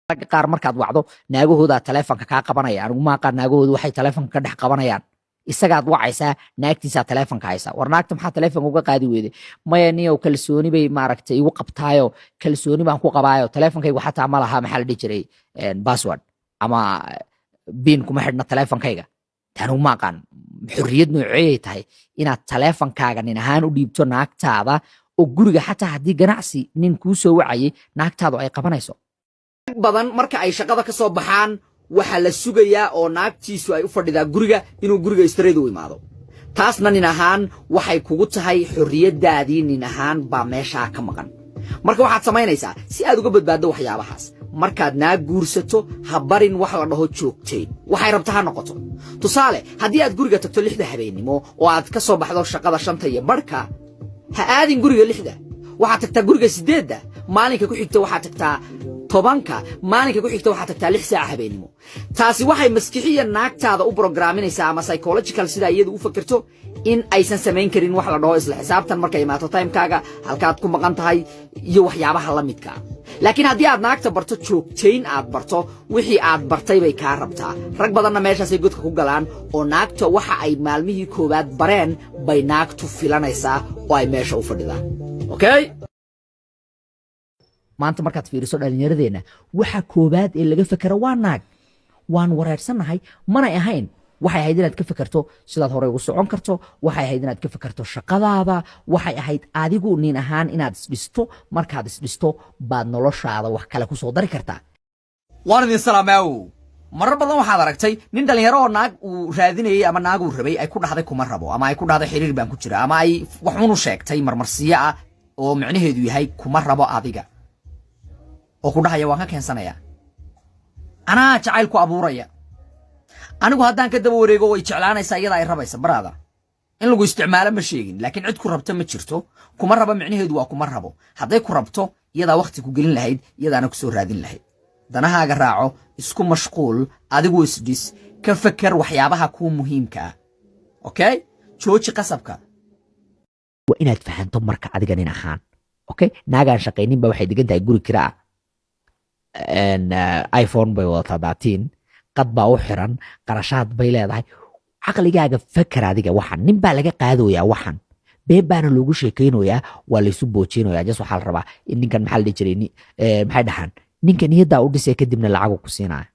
ragga qaar markaad wacdo naagahooda taleefanka kaa qabanaya anigu ma aqaan naagahoodu waxay taleefanka ka dhex qabanayaan isagaad wacaysaa naagtiisaa taleefanka haysa war naagta maxaa taleefanka uga qaadi weyday maya niyow kalsooni bay maaragtay igu qabtaayo kalsooni baan ku qabaayo taleefankaygu xataa ma laha maxaa la dhihi jiray password ama biin kuma xidhna taleefankayga anigu ma aqaan xorriyad nooceeyay tahay inaad taleefankaaga nin ahaan u dhiibto naagtaada oo guriga xataa haddii ganacsi nin kuu soo wacayay naagtaadu ay qabanayso badan marka ay shaqada ka soo baxaan waxa la sugayaa oo naagtiisu ay u fadhidaa guriga inuu guriga istreed u imaado taasna nin ahaan waxay kugu tahay xorriyadaadii nin ahaan baa meeshaa ka maqan marka waxaad samaynaysaa si aad uga badbaaddo waxyaabahaas markaad naag guursato ha barin wax la dhaho joogteen waxay rabta ha noqoto tusaale haddii aad guriga tagto 6 habeenimo oo aad ka soo baxdo shaqada 5 iyo barhka ha aadin guriga 6 waxaad tagtaa guriga 8 maalinka ku xigta waxaad tagtaa 10 maalinka ku xigta waxaad tagtaa 6 saac habeenimo taasi waxay maskixiya naagtaada u programinaysaa ama psychological sida iyadu u fakirto in aysan samayn karin wax la dhaho isla xisaabtan markay imaato timekaaga halkaad ku maqan tahay iyo waxyaabaha la midka laakiin haddii aad naagta barto joogtayn aad barto wixii aad bartay bay kaa rabtaa rag badanna meeshaasay godka ku galaan oo naagta waxa ay maalmihii koowaad bareen bay naagtu filanaysaa oo ay meesha u fadhidaan okay maanta markaad fiiriso dhalinyaradeenna waxa koobaad ee laga fakera waa naag waan wareersanahay manay ahayn waxay ahayd inaad ka fakarto sidaad hore ugu socon karto waxay ahayd inaad ka fakarto shaqadaada waxay ahayd adigu nin ahaan inaad isdhisto markaad isdhisto baad noloshaada wax kale ku soo dari kartaa waan idin salaameeyo marar badan waxaad aragtay nin dhalinyaro oo naag uu raadinayay ama naag uu rabay ay ku dhahday kuma rabo ama ay ku dhahday xiriir baan ku jira ama ay wax unu sheegtay marmarsiyo ah oo micnaheedu yahay kuma rabo adiga oo ku dhahaya waan ka keensanaya anaa jacayl ku abuuraya anigu haddaan ka daba wareego way jeclaanaysaa iyada ay rabaysa baraada in lagu isticmaalo ma sheegin laakiin cid ku rabta ma jirto kuma rabo micnaheedu waa kuma rabo hadday ku rabto iyadaa waqti ku gelin lahayd iyadaana ku soo raadin lahayd danahaaga raaco isku mashquul adigu isdhis ka fakar waxyaabaha kuu muhiimka ah okay jooji qasabka waa inaad fahanto marka adiga nin ahaan okay naagaan shaqaynin ba waxay degan tahay guri kiraa iPhone bay wadataa daatiin qad baa u xiran qarashaad bay leedahay caqligaaga fakar adiga waxan nin baa laga qaadooyaa waxan been baana loogu sheekaynayaa waa laysu boojinayaa jas waxaa la rabaa in ninkan maxaa la dhihi jiray maxay dhahaan ninkan niyaddaa u dhisay kadibna lacagu ku siinaya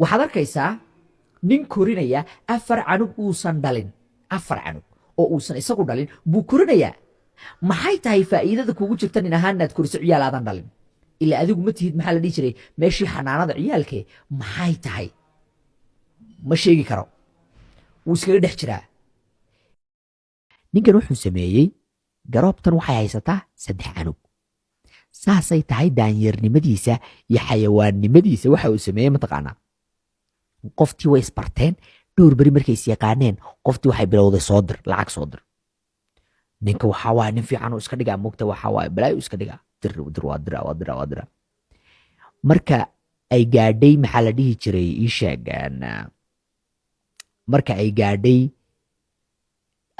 waxaad arkaysaa nin korinaya 4 canug uusan dhalin 4 canug oo uusan isagu dhalin buu korinayaa maxay tahay faa'iidada kugu jirta nin ahaan inaad koriso ciyaal aadan dhalin ilaa adigu ma tihid maxaa la dhihi jiray meeshii xanaanada ciyaalkee maxay tahay ma sheegi karo wuu iskaga dhex jiraa ninkan wuxuu sameeyey garoobtan waxay haysataa 3 canug saasay tahay daanyarnimadiisa iyo xayawaannimadiisa waxa uu sameeyey mataqaanaa qoftii way isbarteen dhowr beri markay is yaqaaneen qoftii waxay bilowday soo dir lacag soo dir ninka waxa waa nin fiican oo iska dhigaa moogta waxa waa balaayo iska dhigaa dir marka ay gaadhay maxaa la dhihi jiray ii sheegaan marka ay gaadhay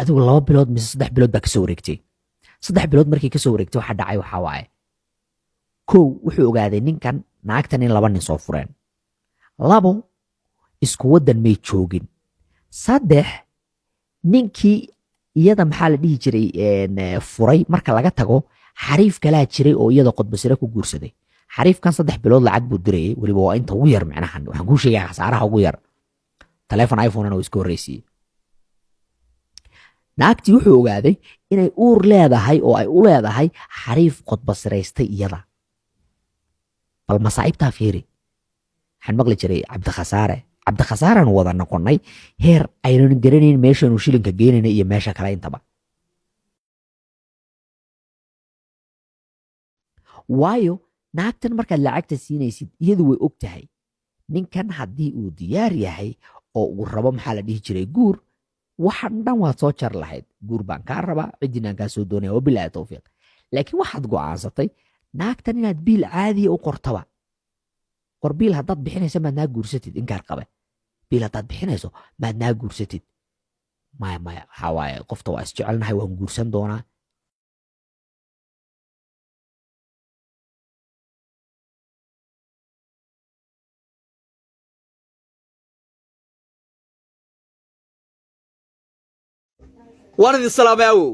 adigu 2 bilood mise 3 bilood baa kasoo wareegtay 3 bilood markay kasoo wareegtay waxa dhacay waxa waaye kow wuxuu ogaaday ninkan naagtan in 2 nin soo fureen 2 isku wadan may joogin 3 ninkii iyada maxaa la dhihi jiray furay marka laga tago xariif kalaa jiray oo iyada qodbasire ku guursaday xariifkan 3 bilood lacag buu dirayay waliba waa inta ugu yar macnahan waxaan kuu sheegaa khasaaraha ugu yar taleefon iPhone-ana oo iska horreysiyey naagtii wuxuu ogaaday inay uur leedahay oo ay u leedahay xariif qodbasiraystay iyada bal masaa'ibtaa fiiri waxaan maqli jiray cabdikhasaaraan wada noqonnay heer aynan garanayn meeshaanu shilinka geenayna iyo meesha kale intaba waayo naagtan markaad lacagta siinaysid iyadu way og tahay ninkan haddii uu diyaar yahay oo uu rabo maxaa la dhihi jiray guur waxan dhan waad soo jar lahayd guur baan kaa rabaa ciddinaan kaa soo doonaya wabilaahi tawfiiq laakiin waxaad go'aansatay naagtan inaad biil caadiya u qortaba qor biil haddaad bixinayso maad naa guursatid inkaar qabe biil haddaad bixinayso maad naa guursatid maya waxaa waaye qofta waa isjecelnahay waan guursan doonaa waan idin salaamay awow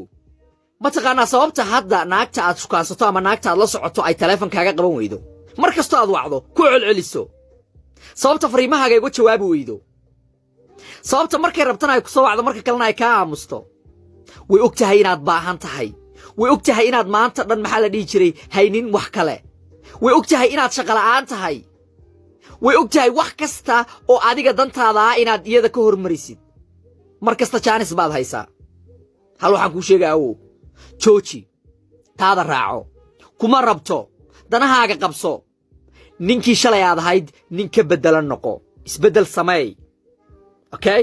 ma taqaanaa sababta hadda naagta aad shukaansato ama naagta aad la socoto ay taleefankaaga qaban weydo mar kastoo aad wacdo ku celceliso sababta fariimahaaga igu jawaabi weydo sababta markay rabtana ay ku soo wacdo marka kalena ay kaa aamusto way og tahay inaad baahan tahay way og tahay inaad maanta dhan maxaa la dhihi jiray haynin wax kale way og tahay inaad shaqola'aan tahay way og tahay wax kasta oo adiga dantaada ah inaad iyada ka hormarisid mar kasta jaanis baad haysaa hal waxaan kuu sheegaa awow jooji taada raaco kuma rabto danahaaga qabso ninkii shalay aad ahayd nin ka beddelan noqo isbeddel sameey okay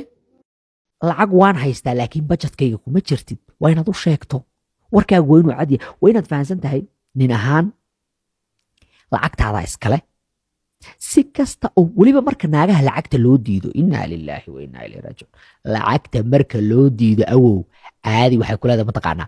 lacag waan haystaa laakiin bajetkayga kuma jirtid waa inaad u sheegto warkaagu waa inuu cadiya waa inaad fahansan tahay nin ahaan lacagtaada iskale si kasta oo weliba marka naagaha lacagta loo diido innaa lilaahi wa innaa ilayhi raajicuun lacagta marka loo diido awow caadi waxay ku leedahay mataqaanaa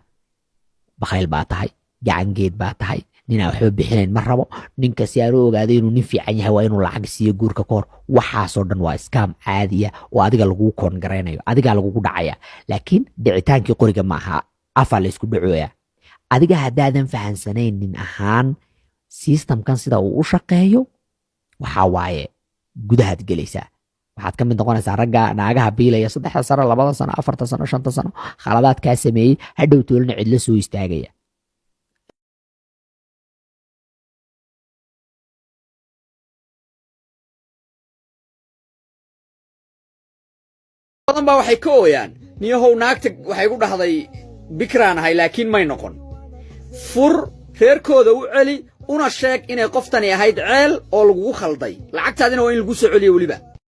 bakhayl baa tahay gacangeed baa tahay ninaa waxba bixinayn ma rabo ninka si aan u ogaaday inuu nin fiican yahay waa inuu lacag siiyo guurka ka hor waxaasoo dhan waa iskaam caadiya oo adiga lagugu koongaraynayo adigaa lagugu dhacaya laakiin dhicitaankii qoriga ma aha afaa laysku dhacooya adiga haddaadan fahansanayn nin ahaan sistamkan sida uu u shaqeeyo waxaa waaye gudahaad gelaysaa waxaad ka mid noqonaysaa ragga naagaha biilaya 3 sano 2 sano 4 sano 5 sano khaladaad kaa sameeyey hadhow toolna cidla soo istaagaya badan baa waxay ka ooyaan niyahow naagta waxay igu dhahday bikraan ahay laakiin may noqon fur reerkooda u celi una sheeg inay qoftani ahayd ceel oo lagugu khalday lacagtaadina waa in lagu soo celiyo weliba